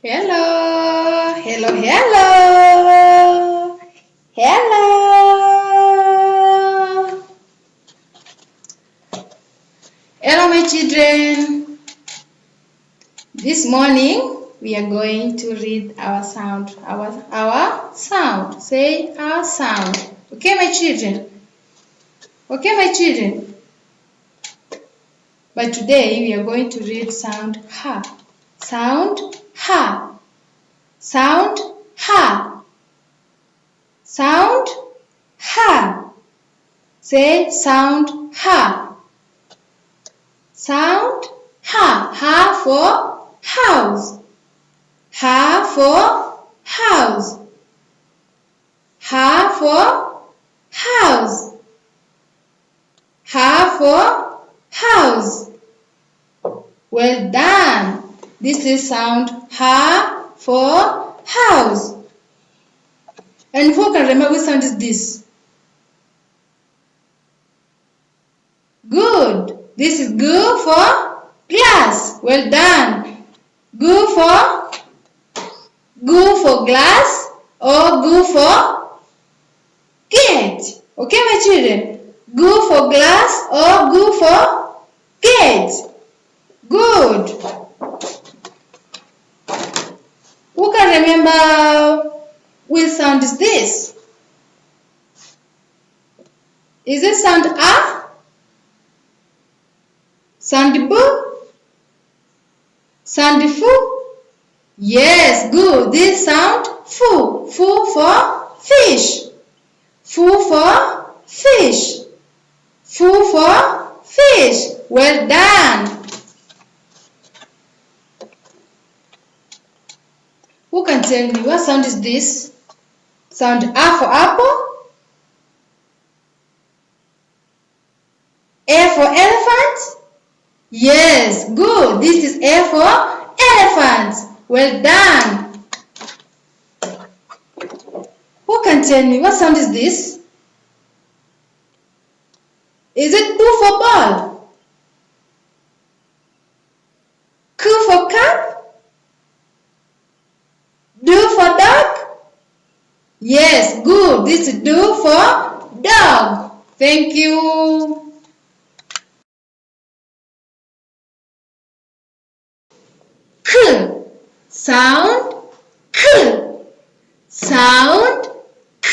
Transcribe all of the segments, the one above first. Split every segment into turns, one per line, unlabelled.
Hello, hello, hello, hello. Hello, my children. This morning we are going to read our sound. Our sound. Say our sound. Okay, my children. Okay, my children. But today we are going to read sound ha. Sound ha. Sound ha. Sound ha. Say sound ha. Sound ha. Ha for house. Ha for house. Ha for house. Ha for house. Well done. This is sound ha for house. And who can remember which sound is this? Good. This is G for glass. Well done. G for glass or G for gate. Okay, my children. G for glass or G for gate. Good. Who can remember which sound is this? Is it sound A? Sound B? Sound F? Yes, good. This sound Fu. Fu for fish. Fu for fish. Fu for fish. Well done. Who can tell me what sound is this? Sound A for apple? A for elephant? Yes, good. This is A for elephant. Well done. Who can tell me what sound is this? Is it B for ball? K for cup? D for dog? Yes, good. This is D for dog. Thank you. K. Sound K. Sound K.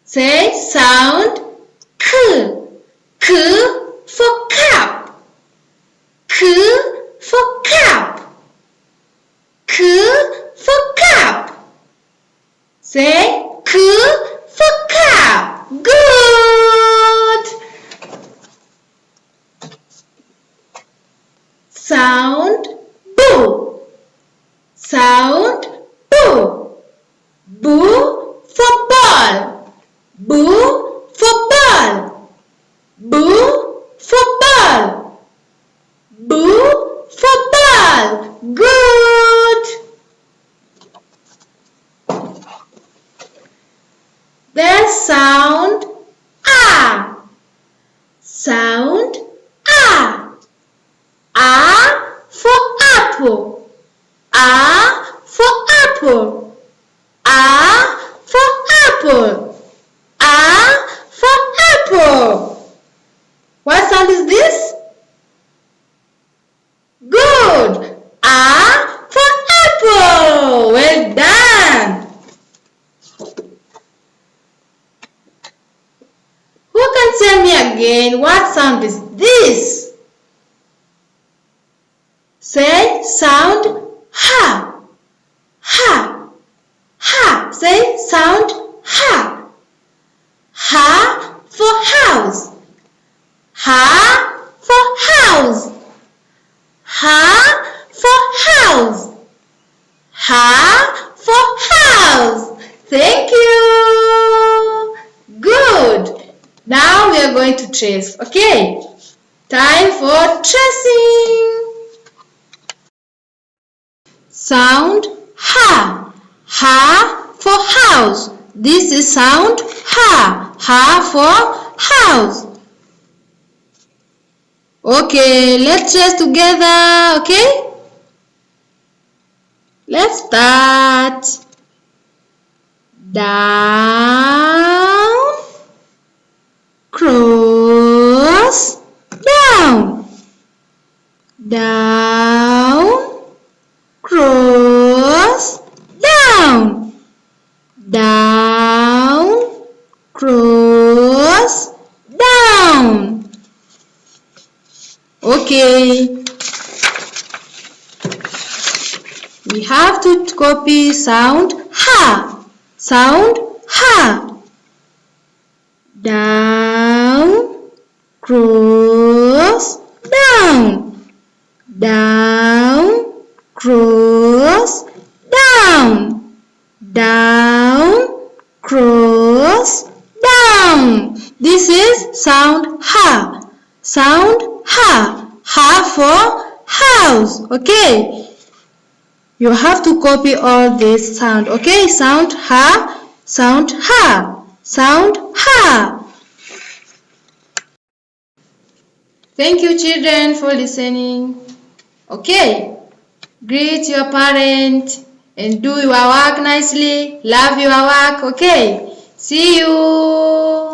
Say sound K. K for cup. K for cup. K for cup. Say K for cup. Good. Sound boo. Sound boo. Boo for ball. Boo for ball. Boo for ball. Boo for ball. Good. Then sound A. Sound A. A for apple. A for apple. A for apple. A for apple. What sound is this? Good. A for apple. Well done. Who can tell me again what sound is this? Say sound ha. Ha. Ha. Say sound ha. Ha for house. Ha for house. Ha for house. Ha for house. Thank you. Good. Now we are going to trace. Okay. Time for tracing. Sound ha. Ha for house. This is sound ha. Ha for house. Okay, let's trace together. Okay. Let's start. Down, cross, down. Down, cross, down. Down, cross, down. Okay. We have to copy sound ha. Sound ha. Down, cross, down. Down, cross, down. Down, cross, down. This is sound ha. Sound ha. Ha for house. Okay. You have to copy all this sound. Okay. Sound ha. Sound ha. Sound ha. Thank you, children, for listening. Okay. Greet your parent and do your work nicely. Love your work. Okay. See you.